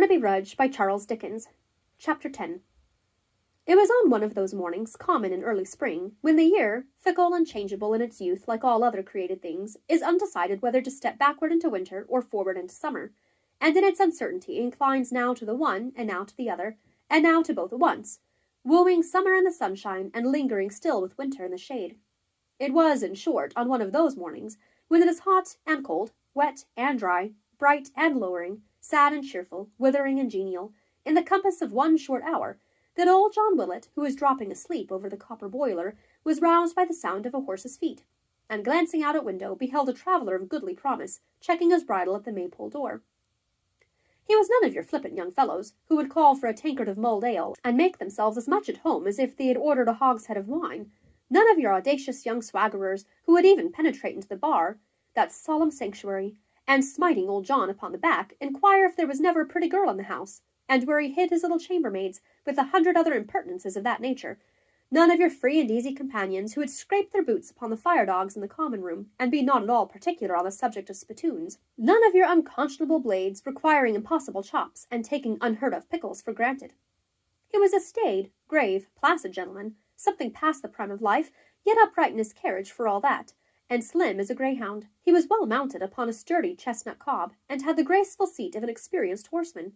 Barnaby Rudge by Charles Dickens. Chapter 10. It was on one of those mornings, common in early spring, when the year, fickle and changeable in its youth like all other created things, is undecided whether to step backward into winter or forward into summer, and in its uncertainty inclines now to the one and now to the other, and now to both at once, wooing summer in the sunshine and lingering still with winter in the shade. It was, in short, on one of those mornings, when it is hot and cold, wet and dry, bright and lowering, sad and cheerful, withering and genial, in the compass of 1 short hour, that old John Willet, who was dropping asleep over the copper boiler, was roused by the sound of a horse's feet, and glancing out at window, beheld a traveller of goodly promise, checking his bridle at the maypole door. He was none of your flippant young fellows, who would call for a tankard of mulled ale, and make themselves as much at home as if they had ordered a hogshead of wine. None of your audacious young swaggerers, who would even penetrate into the bar, that solemn sanctuary, and smiting old John upon the back, inquire if there was never a pretty girl in the house, and where he hid his little chambermaids, with 100 other impertinences of that nature. None of your free and easy companions, who would scrape their boots upon the fire-dogs in the common room, and be not at all particular on the subject of spittoons. None of your unconscionable blades, requiring impossible chops, and taking unheard-of pickles for granted. He was a staid, grave, placid gentleman, something past the prime of life, yet upright in his carriage for all that, and slim as a greyhound. He was well mounted upon a sturdy chestnut cob, and had the graceful seat of an experienced horseman,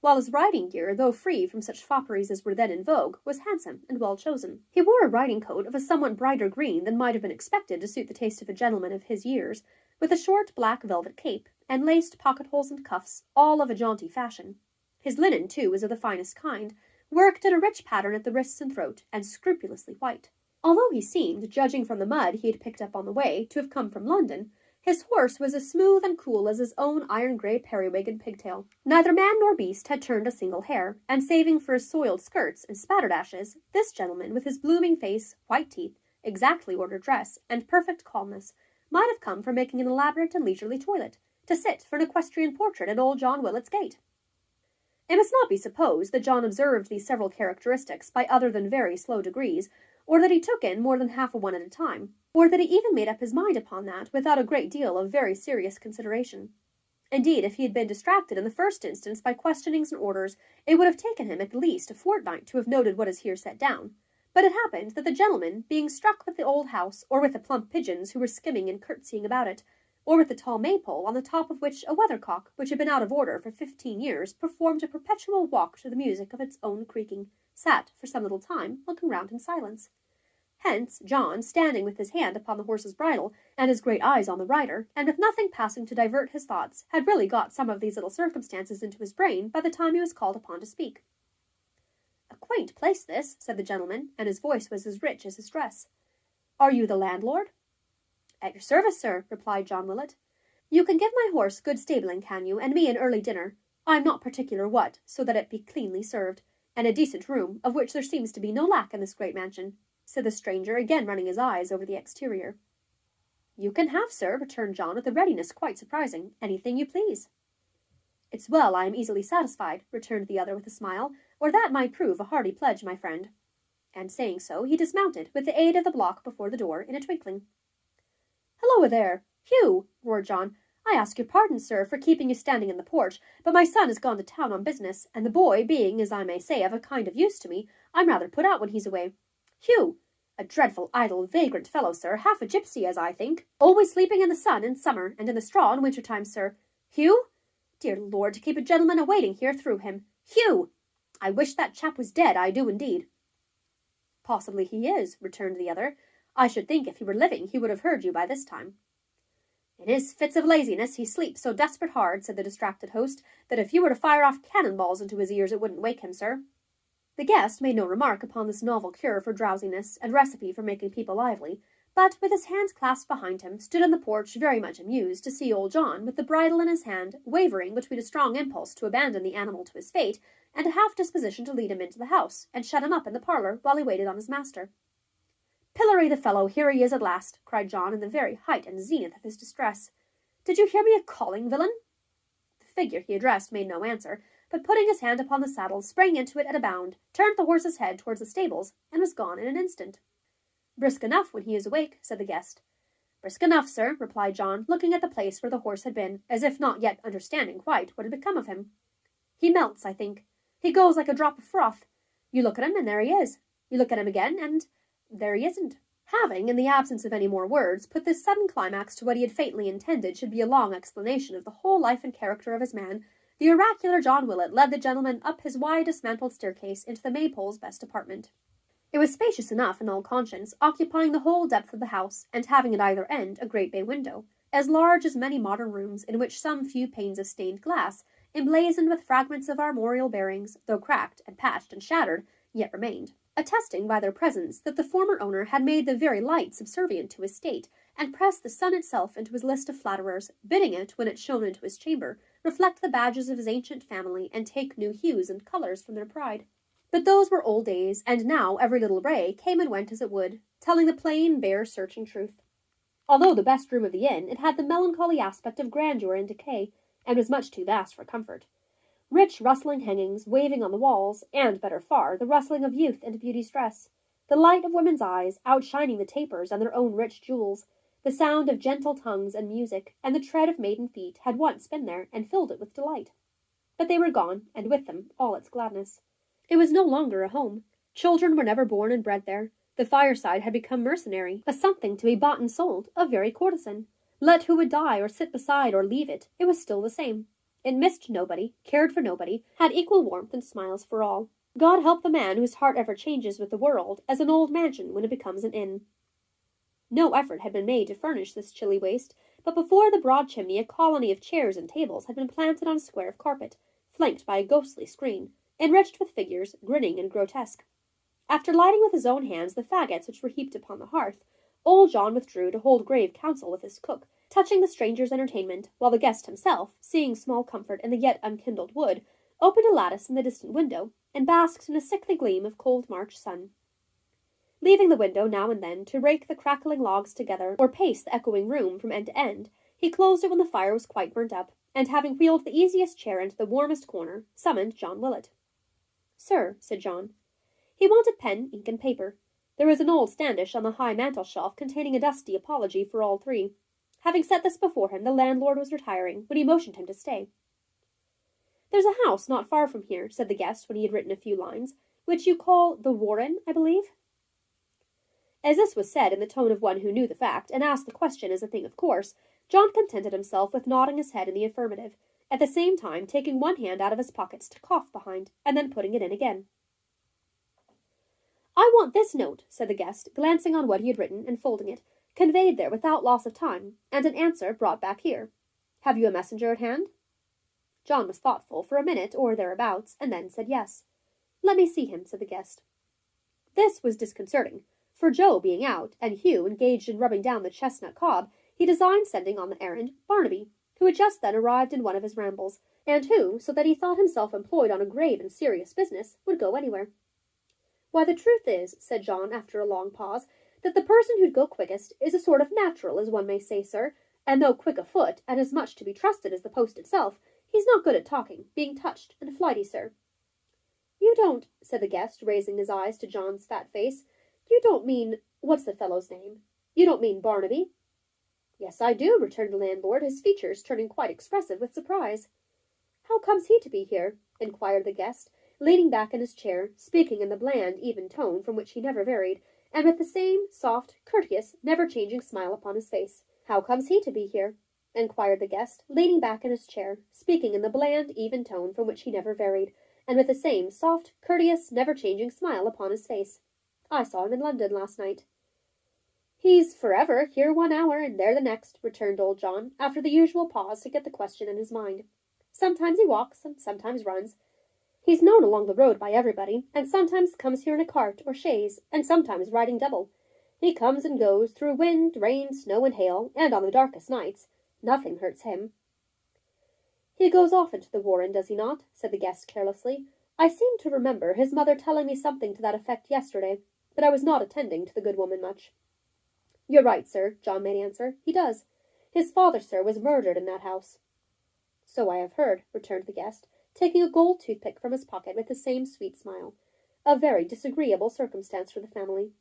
while his riding gear, though free from such fopperies as were then in vogue, was handsome and well chosen. He wore a riding coat of a somewhat brighter green than might have been expected to suit the taste of a gentleman of his years, with a short black velvet cape, and laced pocket-holes and cuffs, all of a jaunty fashion. His linen, too, was of the finest kind, worked in a rich pattern at the wrists and throat, and scrupulously white. Although he seemed, judging from the mud he had picked up on the way, to have come from London, his horse was as smooth and cool as his own iron-grey periwig and pigtail. Neither man nor beast had turned a single hair, and saving for his soiled skirts and spattered ashes, this gentleman, with his blooming face, white teeth, exactly ordered dress, and perfect calmness, might have come from making an elaborate and leisurely toilet, to sit for an equestrian portrait at old John Willet's gate. It must not be supposed that John observed these several characteristics by other than very slow degrees, or that he took in more than half a one at a time, or that he even made up his mind upon that without a great deal of very serious consideration. Indeed, if he had been distracted in the first instance by questionings and orders, it would have taken him at least a fortnight to have noted what is here set down. But it happened that the gentleman, being struck with the old house, or with the plump pigeons who were skimming and curtsying about it, or with the tall maypole on the top of which a weathercock, which had been out of order for 15 years, performed a perpetual walk to the music of its own creaking, sat for some little time looking round in silence. Hence, John, standing with his hand upon the horse's bridle, and his great eyes on the rider, and with nothing passing to divert his thoughts, had really got some of these little circumstances into his brain by the time he was called upon to speak. "A quaint place this," said the gentleman, and his voice was as rich as his dress. "Are you the landlord?" "At your service, sir," replied John Willet. "You can give my horse good stabling, can you, and me an early dinner? I'm not particular what, so that it be cleanly served, and a decent room, of which there seems to be no lack in this great mansion," said the stranger, again running his eyes over the exterior. "You can have, sir," returned John, with a readiness quite surprising, "anything you please." "It's well I am easily satisfied," returned the other with a smile, "or that might prove a hearty pledge, my friend." And saying so, he dismounted, with the aid of the block before the door, in a twinkling. "Halloa there! Hugh!" roared John. "I ask your pardon, sir, for keeping you standing in the porch, but my son has gone to town on business, and the boy being, as I may say, of a kind of use to me, I'm rather put out when he's away. Hugh! A dreadful, idle, vagrant fellow, sir, half a gipsy, as I think, always sleeping in the sun in summer, and in the straw in winter time, sir. Hugh! Dear Lord, to keep a gentleman a-waiting here through him. Hugh! I wish that chap was dead, I do indeed." "Possibly he is," returned the other. "I should think if he were living he would have heard you by this time." "In his fits of laziness he sleeps so desperate hard," said the distracted host, "that if you were to fire off cannon-balls into his ears it wouldn't wake him, sir." The guest made no remark upon this novel cure for drowsiness and recipe for making people lively, but, with his hands clasped behind him, stood on the porch very much amused to see old John, with the bridle in his hand, wavering between a strong impulse to abandon the animal to his fate, and a half disposition to lead him into the house, and shut him up in the parlour while he waited on his master. "Pillory the fellow, here he is at last," cried John, in the very height and zenith of his distress. "Did you hear me a-calling, villain?" The figure he addressed made no answer, but putting his hand upon the saddle, sprang into it at a bound, turned the horse's head towards the stables, and was gone in an instant. "Brisk enough when he is awake," said the guest. "Brisk enough, sir," replied John, looking at the place where the horse had been, as if not yet understanding quite what had become of him. He melts, I think. He goes like a drop of froth. You look at him, and there he is. You look at him again, and there he isn't. Having, in the absence of any more words, put this sudden climax to what he had fatally intended should be a long explanation of the whole life and character of his man, the oracular John Willett led the gentleman up his wide dismantled staircase into the Maypole's best apartment. It was spacious enough in all conscience, occupying the whole depth of the house, and having at either end a great bay window, as large as many modern rooms, in which some few panes of stained glass, emblazoned with fragments of armorial bearings, though cracked and patched and shattered, yet remained, attesting by their presence that the former owner had made the very light subservient to his state, and pressed the sun itself into his list of flatterers, bidding it, when it shone into his chamber, reflect the badges of his ancient family, and take new hues and colours from their pride. But those were old days, and now every little ray came and went as it would, telling the plain, bare, searching truth. Although the best room of the inn, it had the melancholy aspect of grandeur and decay, and was much too vast for comfort. Rich rustling hangings waving on the walls, and, better far, the rustling of youth and beauty's dress, the light of women's eyes outshining the tapers and their own rich jewels, the sound of gentle tongues and music, and the tread of maiden feet had once been there and filled it with delight. But they were gone, and with them all its gladness. It was no longer a home. Children were never born and bred there. The fireside had become mercenary, a something to be bought and sold, a very courtesan. Let who would die or sit beside or leave it, it was still the same. It missed nobody, cared for nobody, had equal warmth and smiles for all. God help the man whose heart ever changes with the world, as an old mansion when it becomes an inn. No effort had been made to furnish this chilly waste, but before the broad chimney a colony of chairs and tables had been planted on a square of carpet, flanked by a ghostly screen, enriched with figures, grinning and grotesque. After lighting with his own hands the faggots which were heaped upon the hearth, old John withdrew to hold grave counsel with his cook, touching the stranger's entertainment, while the guest himself, seeing small comfort in the yet unkindled wood, opened a lattice in the distant window, and basked in a sickly gleam of cold March sun. Leaving the window now and then to rake the crackling logs together, or pace the echoing room from end to end, he closed it when the fire was quite burnt up, and having wheeled the easiest chair into the warmest corner, summoned John Willett. "Sir," said John. He wanted pen, ink, and paper. There was an old standish on the high mantel-shelf containing a dusty apology for all three. Having set this before him, the landlord was retiring, when he motioned him to stay. "There's a house not far from here," said the guest when he had written a few lines, "which you call the Warren, I believe?" As this was said in the tone of one who knew the fact, and asked the question as a thing of course, John contented himself with nodding his head in the affirmative, at the same time taking one hand out of his pockets to cough behind, and then putting it in again. "I want this note," said the guest, glancing on what he had written and folding it, conveyed there without loss of time, and an answer brought back here. "Have you a messenger at hand?" John was thoughtful for a minute or thereabouts, and then said yes. "Let me see him," said the guest. This was disconcerting, for Joe being out, and Hugh engaged in rubbing down the chestnut cob, he designed sending on the errand Barnaby, who had just then arrived in one of his rambles, and who, so that he thought himself employed on a grave and serious business, would go anywhere. "Why, the truth is," said John, after a long pause, "that the person who'd go quickest is a sort of natural, as one may say, sir, and though quick of foot, and as much to be trusted as the post itself, he's not good at talking, being touched and flighty, sir." "You don't," said the guest, raising his eyes to John's fat face, "you don't mean, what's the fellow's name? You don't mean Barnaby?" "Yes, I do," returned the landlord, his features turning quite expressive with surprise. "How comes he to be here?" inquired the guest, leaning back in his chair, speaking in the bland, even tone from which he never varied, and with the same soft, courteous, never-changing smile upon his face. "How comes he to be here?" inquired the guest, leaning back in his chair, speaking in the bland, even tone from which he never varied, and with the same soft, courteous, never-changing smile upon his face. "I saw him in London last night." "He's forever here 1 hour and there the next," returned old John, after the usual pause to get the question in his mind. "Sometimes he walks, and sometimes runs. He's known along the road by everybody, and sometimes comes here in a cart or chaise, and sometimes riding double. He comes and goes through wind, rain, snow, and hail, and on the darkest nights. Nothing hurts him." "He goes often to the Warren, does he not?" said the guest carelessly. "I seem to remember his mother telling me something to that effect yesterday, but I was not attending to the good woman much." "You're right, sir," John made answer. "He does. His father, sir, was murdered in that house." "So I have heard," returned the guest, taking a gold toothpick from his pocket with the same sweet smile. "A very disagreeable circumstance for the family."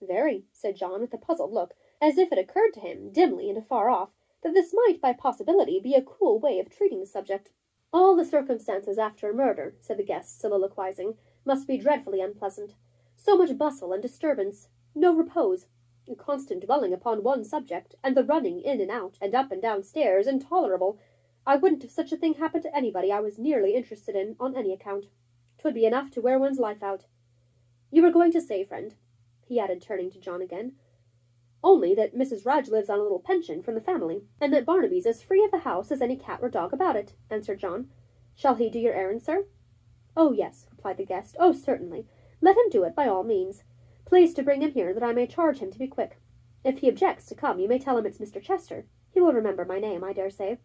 "Very," said John, with a puzzled look, as if it occurred to him, dimly and afar off, that this might by possibility be a cool way of treating the subject. All the circumstances after a murder, said the guest, soliloquizing, must be dreadfully unpleasant. So much bustle and disturbance, no repose, a constant dwelling upon one subject, and the running in and out, and up and down stairs, intolerable. I wouldn't if such a thing happened to anybody I was nearly interested in, on any account. 'Twould be enough to wear one's life out. You were going to say, friend, he added, turning to John again, only that Mrs. Rudge lives on a little pension from the family, and that Barnaby's as free of the house as any cat or dog about it, answered John. Shall he do your errand, sir? Oh, yes, replied the guest. Oh, certainly. Let him do it, by all means. Please to bring him here, that I may charge him to be quick. If he objects to come, you may tell him it's Mr. Chester. He will remember my name, I dare say.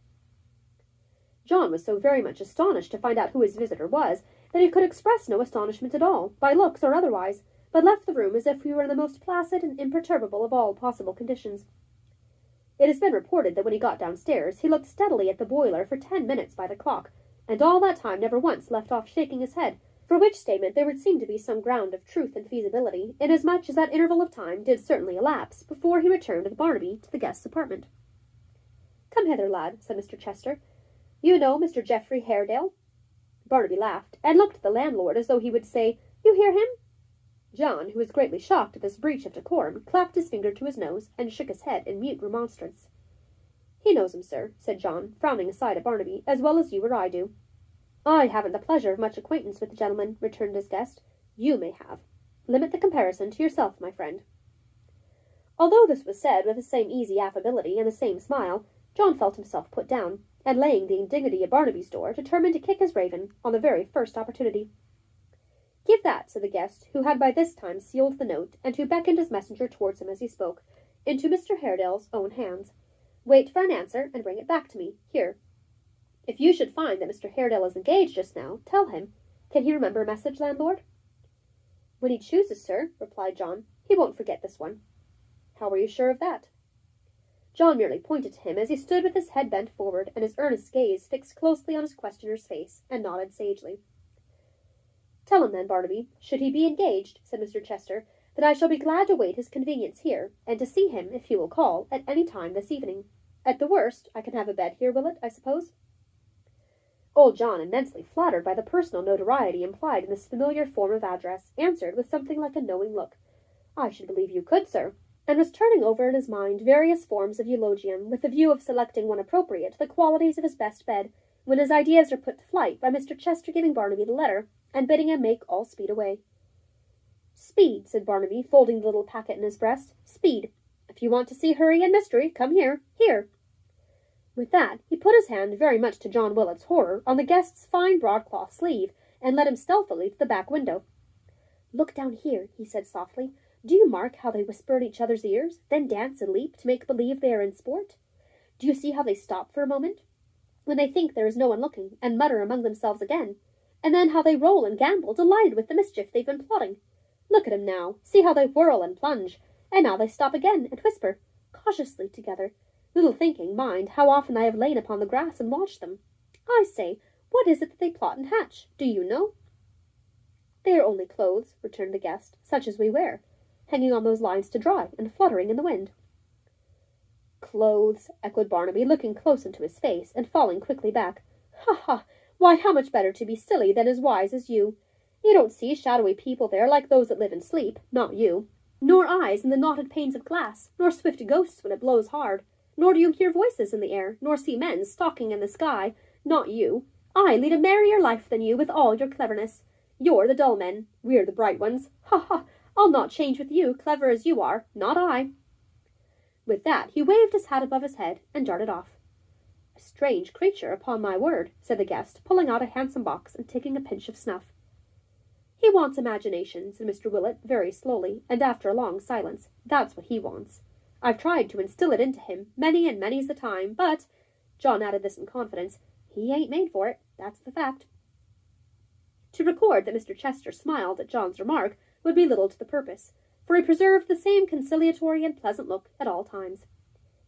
John was so very much astonished to find out who his visitor was, that he could express no astonishment at all, by looks or otherwise, but left the room as if he were in the most placid and imperturbable of all possible conditions. It has been reported that when he got downstairs, he looked steadily at the boiler for 10 minutes by the clock, and all that time never once left off shaking his head, for which statement there would seem to be some ground of truth and feasibility, inasmuch as that interval of time did certainly elapse before he returned with Barnaby to the guest's apartment. Come hither, lad, said Mr. Chester. You know Mr. Geoffrey Haredale? Barnaby laughed, and looked at the landlord as though he would say, You hear him? John, who was greatly shocked at this breach of decorum, clapped his finger to his nose, and shook his head in mute remonstrance. He knows him, sir, said John, frowning aside at Barnaby, as well as you or I do. I haven't the pleasure of much acquaintance with the gentleman, returned his guest. You may have. Limit the comparison to yourself, my friend. Although this was said with the same easy affability and the same smile, John felt himself put down, and laying the indignity at Barnaby's door, determined to kick his raven on the very first opportunity. Give that, said the guest, who had by this time sealed the note, and who beckoned his messenger towards him as he spoke, into Mr. Haredale's own hands. Wait for an answer, and bring it back to me, here. If you should find that Mr. Haredale is engaged just now, tell him. Can he remember a message, landlord? When he chooses, sir, replied John. He won't forget this one. How are you sure of that? John merely pointed to him as he stood with his head bent forward and his earnest gaze fixed closely on his questioner's face, and nodded sagely. Tell him then, Barnaby, should he be engaged, said Mr. Chester, that I shall be glad to wait his convenience here, and to see him, if he will call, at any time this evening. At the worst, I can have a bed here, will it, I suppose? Old John, immensely flattered by the personal notoriety implied in this familiar form of address, answered with something like a knowing look. I should believe you could, sir, and was turning over in his mind various forms of eulogium with the view of selecting one appropriate to the qualities of his best bed, when his ideas were put to flight by Mr. Chester giving Barnaby the letter, and bidding him make all speed away. Speed, said Barnaby, folding the little packet in his breast. Speed. If you want to see hurry and mystery, come here. Here. With that, he put his hand, very much to John Willet's horror, on the guest's fine broadcloth sleeve, and led him stealthily to the back window. Look down here, he said softly. Do you mark how they whisper in each other's ears, then dance and leap to make believe they are in sport? Do you see how they stop for a moment, when they think there is no one looking, and mutter among themselves again? And then how they roll and gambol, delighted with the mischief they've been plotting. Look at 'em now. See how they whirl and plunge. And now they stop again, and whisper, cautiously together, little thinking, mind, how often I have lain upon the grass and watched them. I say, what is it that they plot and hatch? Do you know? They are only clothes, returned the guest, such as we wear, hanging on those lines to dry, and fluttering in the wind. Clothes, echoed Barnaby, looking close into his face, and falling quickly back. Ha ha! Why, how much better to be silly than as wise as you. You don't see shadowy people there like those that live and sleep, not you, nor eyes in the knotted panes of glass, nor swift ghosts when it blows hard, nor do you hear voices in the air, nor see men stalking in the sky, not you. I lead a merrier life than you with all your cleverness. You're the dull men, we're the bright ones. Ha ha! I'll not change with you, clever as you are, not I. With that he waved his hat above his head, and darted off. A strange creature, upon my word, said the guest, pulling out a handsome box and taking a pinch of snuff. He wants imagination, said Mr. Willet, very slowly, and after a long silence. That's what he wants. I've tried to instill it into him, many and many's the time, but, John added this in confidence, he ain't made for it, that's the fact. To record that Mr. Chester smiled at John's remark would be little to the purpose, for he preserved the same conciliatory and pleasant look at all times.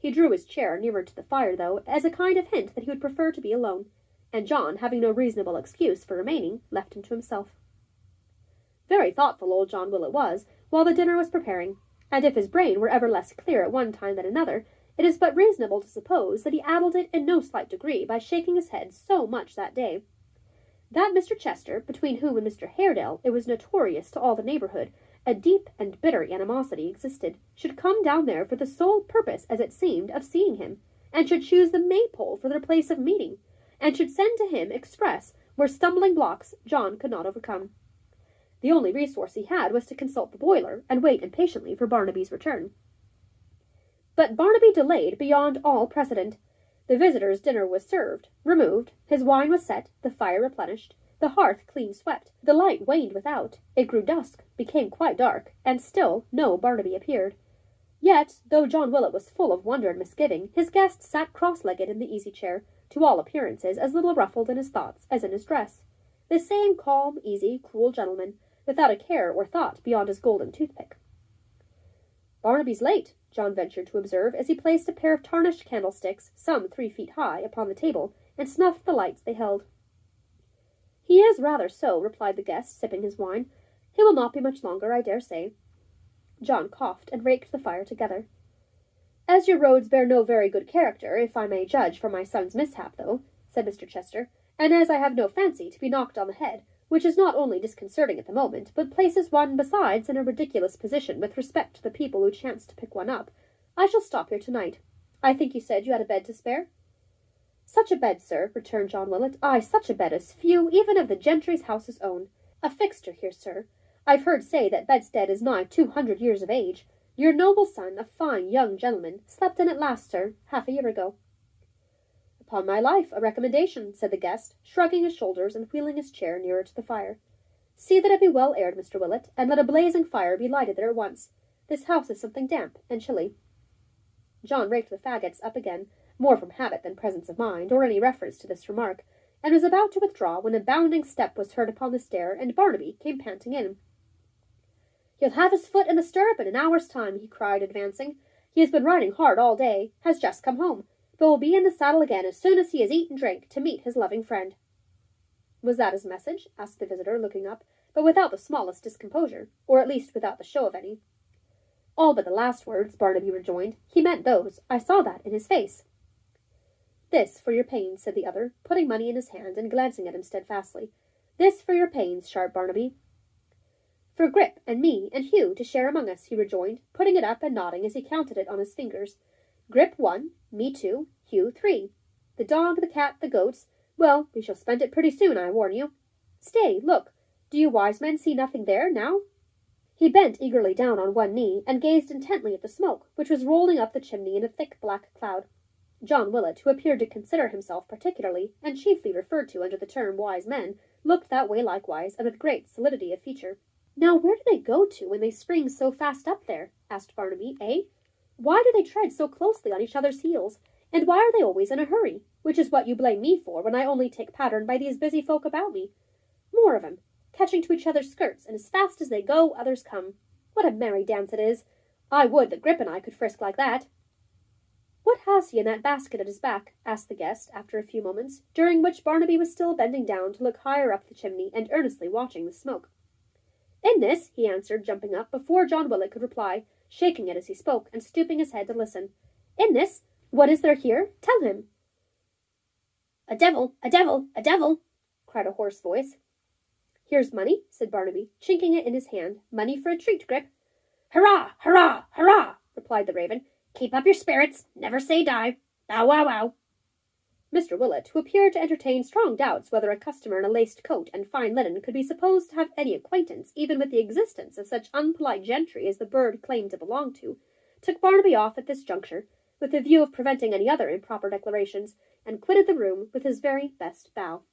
He drew his chair nearer to the fire, though, as a kind of hint that he would prefer to be alone, and John, having no reasonable excuse for remaining, left him to himself. Very thoughtful old John Willet was, while the dinner was preparing, and if his brain were ever less clear at one time than another, it is but reasonable to suppose that he addled it in no slight degree by shaking his head so much that day. That Mr. Chester, between whom and Mr. Haredale it was notorious to all the neighbourhood, a deep and bitter animosity existed, should come down there for the sole purpose, as it seemed, of seeing him, and should choose the Maypole for their place of meeting, and should send to him express where stumbling blocks John could not overcome. The only resource he had was to consult the boiler, and wait impatiently for Barnaby's return. But Barnaby delayed beyond all precedent. The visitor's dinner was served, removed, his wine was set, the fire replenished, the hearth clean swept, the light waned without, it grew dusk, became quite dark, and still no Barnaby appeared. Yet, though John Willett was full of wonder and misgiving, his guest sat cross-legged in the easy-chair, to all appearances as little ruffled in his thoughts as in his dress. The same calm, easy, cool gentleman, without a care or thought beyond his golden toothpick. "Barnaby's late," John ventured to observe, as he placed a pair of tarnished candlesticks, some 3 feet high, upon the table, and snuffed the lights they held. "He is rather so," replied the guest, sipping his wine. "He will not be much longer, I dare say." John coughed, and raked the fire together. "As your roads bear no very good character, if I may judge from my son's mishap, though," said Mr. Chester, "and as I have no fancy to be knocked on the head, which is not only disconcerting at the moment, but places one besides in a ridiculous position with respect to the people who chance to pick one up, I shall stop here tonight. I think you said you had a bed to spare?" "Such a bed, sir," returned John Willett, "aye, such a bed as few, even of the gentry's houses, own. A fixture here, sir. I've heard say that bedstead is nigh 200 years of age. Your noble son, a fine young gentleman, slept in it last, sir, half a year ago." "Upon my life, a recommendation," said the guest, shrugging his shoulders and wheeling his chair nearer to the fire. "See that it be well aired, Mr. Willett, and let a blazing fire be lighted there at once. This house is something damp and chilly." John raked the faggots up again, more from habit than presence of mind, or any reference to this remark, and was about to withdraw when a bounding step was heard upon the stair, and Barnaby came panting in. "He'll have his foot in the stirrup in an hour's time," he cried, advancing. "He has been riding hard all day, has just come home, but will be in the saddle again as soon as he has eaten and drank to meet his loving friend." "Was that his message?" asked the visitor, looking up, but without the smallest discomposure, or at least without the show of any. "All but the last words," Barnaby rejoined. "He meant those. I saw that in his face." "This for your pains," said the other, putting money in his hand and glancing at him steadfastly. "This for your pains, sharp Barnaby." "For Grip and me and Hugh to share among us," he rejoined, putting it up and nodding as he counted it on his fingers. "Grip 1, me 2, Hugh 3. The dog, the cat, the goats. Well, we shall spend it pretty soon, I warn you. Stay, look. Do you wise men see nothing there, now?" He bent eagerly down on one knee, and gazed intently at the smoke, which was rolling up the chimney in a thick black cloud. John Willett, who appeared to consider himself particularly, and chiefly referred to under the term wise men, looked that way likewise, and with great solidity of feature. "Now where do they go to when they spring so fast up there?" asked Barnaby, "eh? Why do they tread so closely on each other's heels? And why are they always in a hurry? Which is what you blame me for, when I only take pattern by these busy folk about me. More of 'em, catching to each other's skirts, and as fast as they go, others come. What a merry dance it is! I would that Grip and I could frisk like that." "What has he in that basket at his back?" asked the guest, after a few moments, during which Barnaby was still bending down to look higher up the chimney and earnestly watching the smoke. "In this," he answered, jumping up, before John Willett could reply, shaking it as he spoke, and stooping his head to listen. "In this? What is there here? Tell him." "A devil, a devil, a devil!" cried a hoarse voice. "Here's money," said Barnaby, chinking it in his hand. "Money for a treat, Grip." "Hurrah, hurrah, hurrah!" replied the raven. "Keep up your spirits. Never say die. Bow, wow, wow." Mr. Willett, who appeared to entertain strong doubts whether a customer in a laced coat and fine linen could be supposed to have any acquaintance even with the existence of such unpolite gentry as the bird claimed to belong to, took Barnaby off at this juncture, with the view of preventing any other improper declarations, and quitted the room with his very best bow.